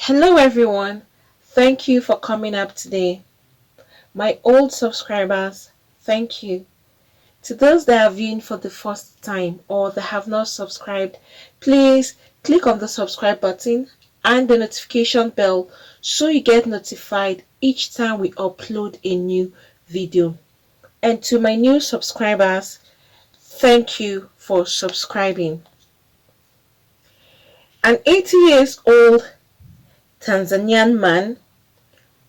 Hello everyone, thank you for coming up today. My old subscribers, thank you. To those that are viewing for the first time or that have not subscribed, please click on the subscribe button and the notification bell so you get notified each time we upload a new video. And to my new subscribers, thank you for subscribing. An 80 years old Tanzanian man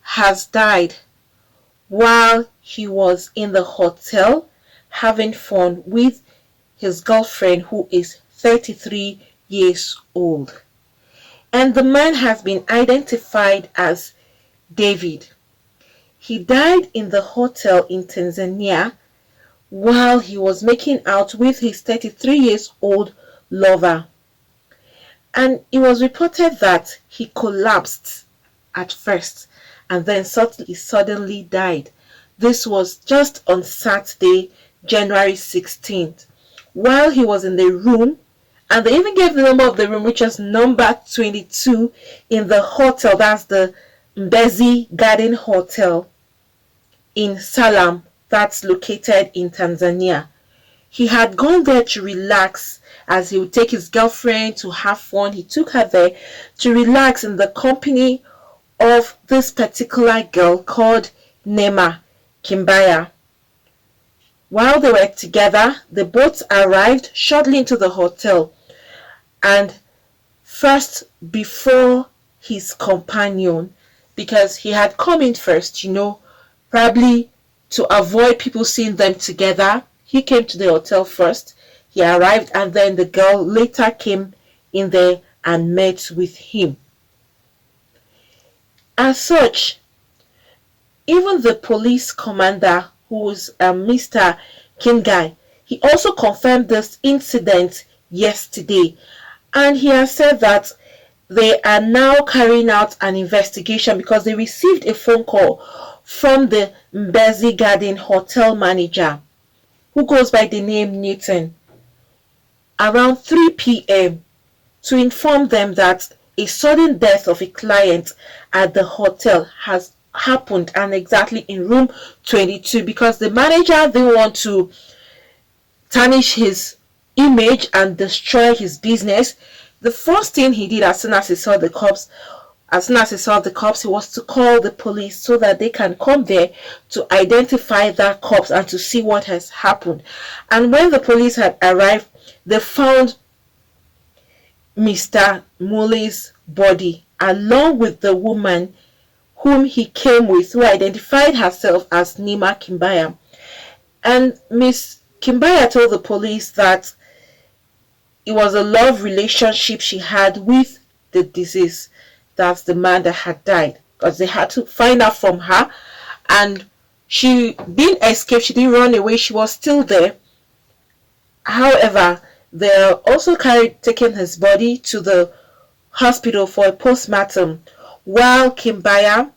has died while he was in the hotel having fun with his girlfriend, who is 33 years old. And the man has been identified as David. He died in the hotel in Tanzania while he was making out with his 33 years old lover. And it was reported that he collapsed at first and then suddenly died. This was just on Saturday, January 16th, while he was in the room, and they even gave the number of the room, which was number 22 in the hotel. That's the Mbezi Garden Hotel in Salam, that's located in Tanzania. He had gone there to relax, as he would take his girlfriend to have fun. He took her there to relax in the company of this particular girl called Neema Kimbaya. While they were together, the boat arrived shortly into the hotel, and first before his companion, because he had come in first, probably to avoid people seeing them together. He came to the hotel first. He arrived, and then the girl later came in there and met with him. As such, even the police commander, who was Mr. Kingai, he also confirmed this incident yesterday, and he has said that they are now carrying out an investigation because they received a phone call from the Mbezi Garden hotel manager, who goes by the name Newton, around 3 p.m. to inform them that a sudden death of a client at the hotel has happened, and exactly in room 22, because the manager didn't want to tarnish his image and destroy his business. The first thing he did as soon as he saw the cops, he was to call the police so that they can come there to identify that corpse and to see what has happened. And when the police had arrived, they found Mr. Mule's body along with the woman whom he came with, who identified herself as Neema Kimbaya. And Miss Kimbaya told the police that it was a love relationship she had with the deceased. That's the man that had died, because they had to find out from her, and she didn't escape. She didn't run away. She was still there. However, they also taking his body to the hospital for a postmortem, while Kimbaya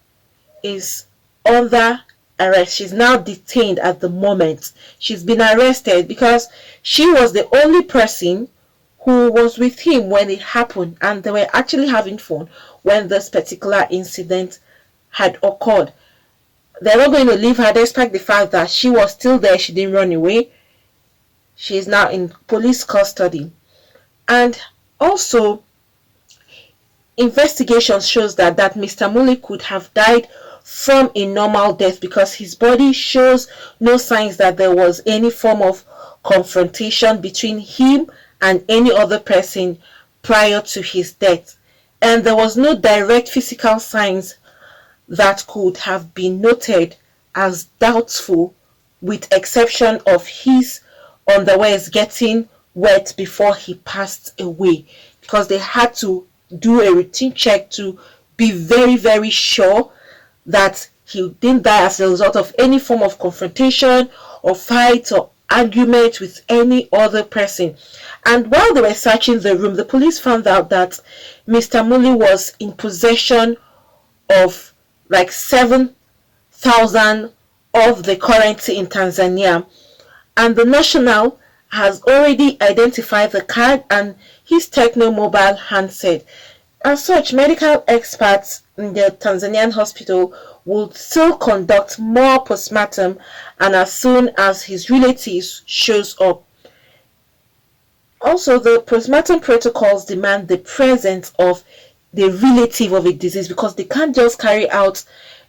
is under arrest. She's now detained at the moment. She's been arrested because she was the only person who was with him when it happened, and they were actually having fun when this particular incident had occurred. They're not going to leave her despite the fact that she was still there. She didn't run away. She is now in police custody. And also, investigation shows that Mr. Mule could have died from a normal death, because his body shows no signs that there was any form of confrontation between him and any other person prior to his death. And there was no direct physical signs that could have been noted as doubtful, with exception of his underwears getting wet before he passed away, because they had to do a routine check to be very, very sure that he didn't die as a result of any form of confrontation or fight or argument with any other person. And while they were searching the room, the police found out that Mr. Mule was in possession of like 7,000 of the currency in Tanzania, and the national has already identified the card and his Techno mobile handset. As such, medical experts in the Tanzanian hospital would still conduct more postmortem, and as soon as his relatives shows up. Also, the postmortem protocols demand the presence of the relative of a deceased, because they can't just carry out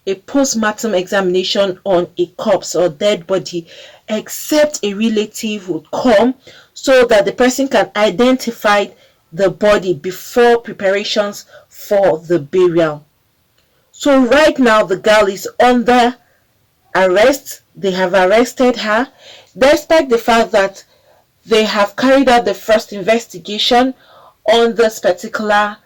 a postmortem examination on a corpse or dead body except a relative would come so that the person can identify the body before preparations for the burial. So right now the girl is under arrest. They have arrested her despite the fact that they have carried out the first investigation on this particular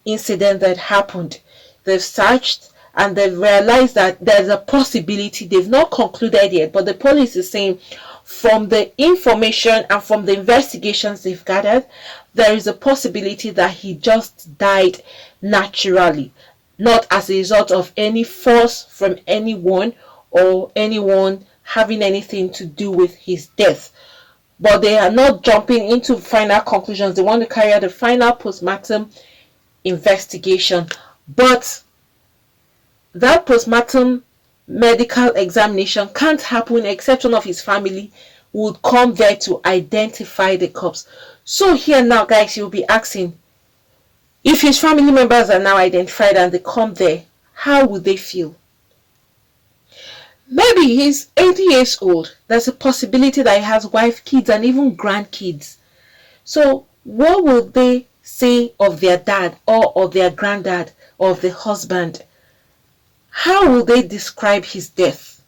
incident that happened. They've searched and they've realized that there's a possibility. They've not concluded yet, but the police is saying from the information and from the investigations they've gathered, there is a possibility that he just died naturally, not as a result of any force from anyone or anyone having anything to do with his death. But they are not jumping into final conclusions. They want to carry out a final postmortem investigation. But that postmortem medical examination can't happen except one of his family would come there to identify the corpse. So here now, guys, you'll be asking, if his family members are now identified and they come there, how would they feel? Maybe he's 80 years old. There's a possibility that he has wife, kids, and even grandkids. So what will they say of their dad or of their granddad or of the husband? How will they describe his death?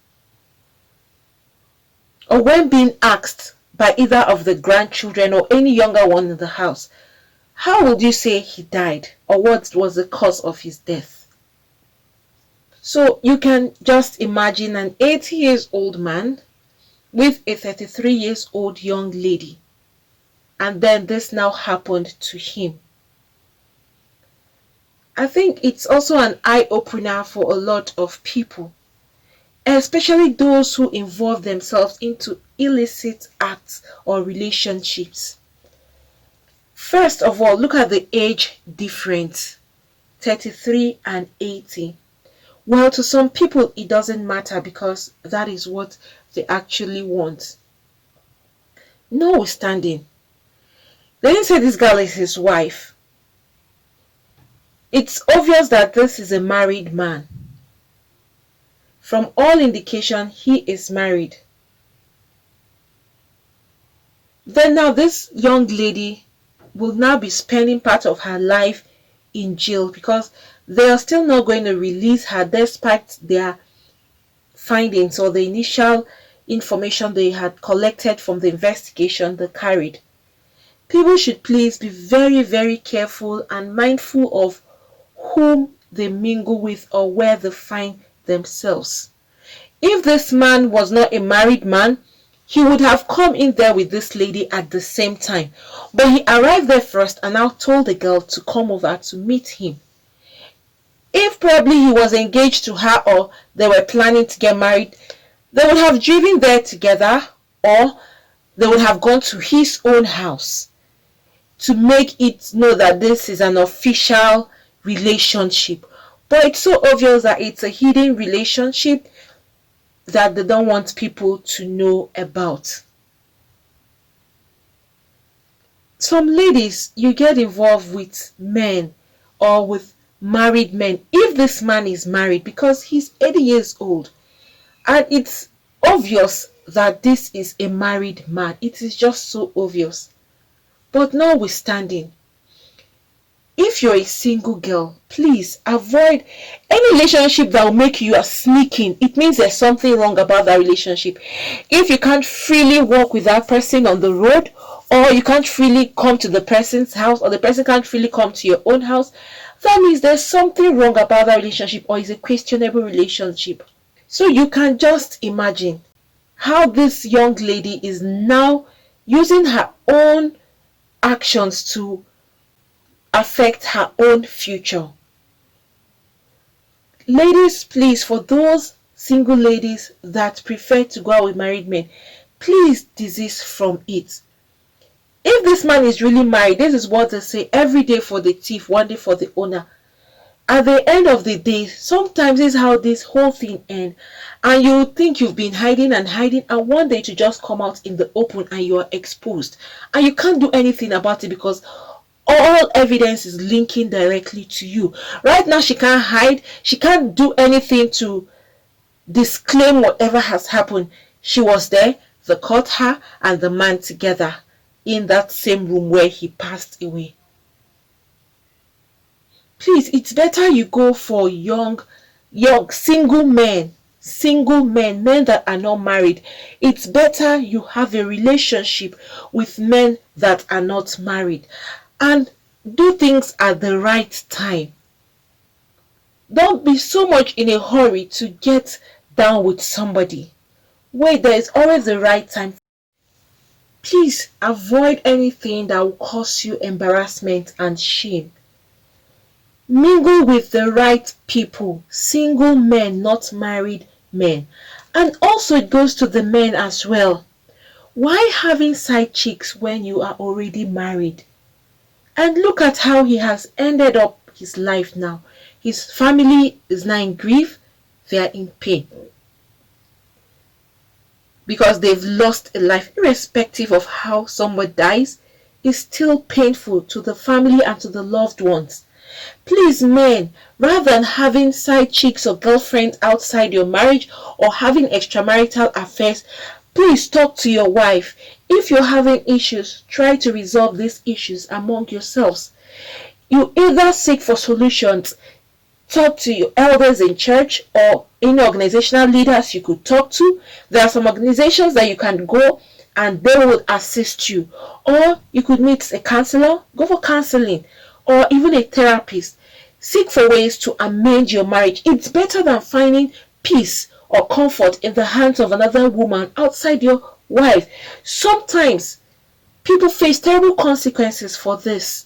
Or when being asked by either of the grandchildren or any younger one in the house, how would you say he died? Or what was the cause of his death? So you can just imagine an 80 years old man with a 33 years old young lady. And then this now happened to him. I think it's also an eye-opener for a lot of people, especially those who involve themselves into illicit acts or relationships. First of all, look at the age difference, 33 and 80. Well, to some people, it doesn't matter because that is what they actually want. Notwithstanding, they didn't say this girl is his wife. It's obvious that this is a married man. From all indication, he is married. Then now this young lady will now be spending part of her life in jail because they are still not going to release her despite their findings or the initial information they had collected from the investigation they carried. People should please be very, very careful and mindful of whom they mingle with or where they find themselves. If this man was not a married man, he would have come in there with this lady at the same time. But he arrived there first and now told the girl to come over to meet him. If probably he was engaged to her or they were planning to get married, they would have driven there together or they would have gone to his own house to make it know that this is an official relationship. But it's so obvious that it's a hidden relationship that they don't want people to know about. Some ladies, you get involved with men or with married men. If this man is married, because he's 80 years old and it's obvious that this is a married man, it is just so obvious. But notwithstanding, if you're a single girl, please avoid any relationship that will make you a sneaking. It means there's something wrong about that relationship. If you can't freely walk with that person on the road, or you can't freely come to the person's house, or the person can't freely come to your own house, that means there's something wrong about that relationship, or it's a questionable relationship. So you can just imagine how this young lady is now using her own actions to affect her own future. Ladies, please, for those single ladies that prefer to go out with married men, please desist from it. If this man is really married, this is what they say: every day for the thief, one day for the owner. At the end of the day, sometimes this is how this whole thing ends. And you think you've been hiding and hiding, and one day to just come out in the open and you are exposed. And you can't do anything about it because all evidence is linking directly to you. Right now, she can't hide. She can't do anything to disclaim whatever has happened. She was there. They caught her and the man together in that same room where he passed away. Please, it's better you go for young single men, men that are not married. It's better you have a relationship with men that are not married, and do things at the right time. Don't be so much in a hurry to get down with somebody. Wait, there is always the right time. Please avoid anything that will cause you embarrassment and shame. Mingle with the right people, single men, not married men. And also it goes to the men as well. Why having side chicks when you are already married? And look at how he has ended up his life now. His family is now in grief. They are in pain because they've lost a life. Irrespective of how someone dies, it's still painful to the family and to the loved ones. Please, men, rather than having side chicks or girlfriends outside your marriage or having extramarital affairs, please talk to your wife. If you're having issues, try to resolve these issues among yourselves. You either seek for solutions, talk to your elders in church or any organizational leaders you could talk to. There are some organizations that you can go and they will assist you. Or you could meet a counselor, go for counseling, or even a therapist. Seek for ways to amend your marriage. It's better than finding peace or comfort in the hands of another woman outside your wife. Sometimes people face terrible consequences for this.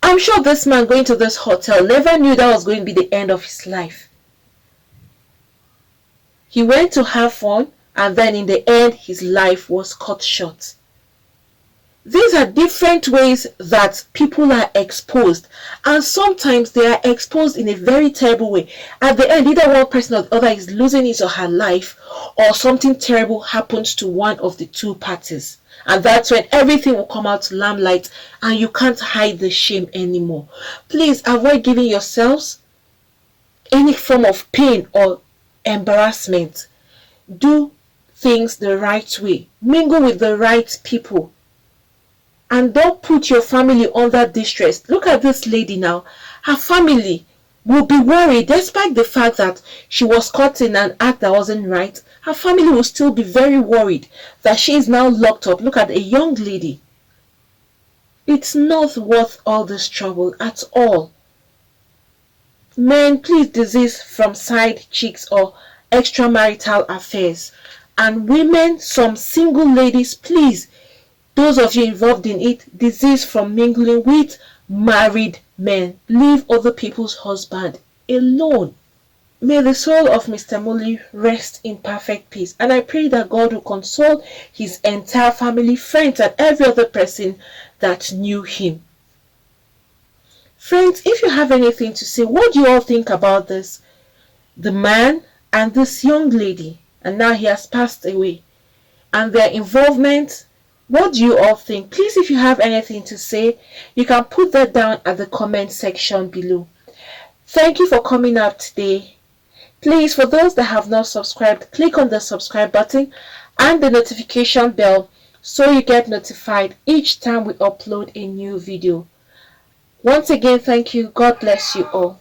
I'm sure this man going to this hotel never knew that was going to be the end of his life. He went to have fun, and then in the end, his life was cut short. These are different ways that people are exposed, and sometimes they are exposed in a very terrible way. At the end, either one person or the other is losing his or her life, or something terrible happens to one of the two parties. And that's when everything will come out to limelight and you can't hide the shame anymore. Please avoid giving yourselves any form of pain or embarrassment. Do things the right way. Mingle with the right people. And don't put your family under distress. Look at this lady now. Her family will be worried despite the fact that she was caught in an act that wasn't right. Her family will still be very worried that she is now locked up. Look at a young lady. It's not worth all this trouble at all. Men, please desist from side chicks or extramarital affairs. And women, some single ladies, please, those of you involved in it, desist from mingling with married men. Leave other people's husband alone. May the soul of Mr. Muli rest in perfect peace, and I pray that God will console his entire family, friends, and every other person that knew him. Friends, if you have anything to say, what do you all think about this? The man and this young lady, and now he has passed away, and their involvement, what do you all think? Please, if you have anything to say, you can put that down at the comment section below. Thank you for coming out today. Please, for those that have not subscribed, click on the subscribe button and the notification bell so you get notified each time we upload a new video. Once again, thank you. God bless you all.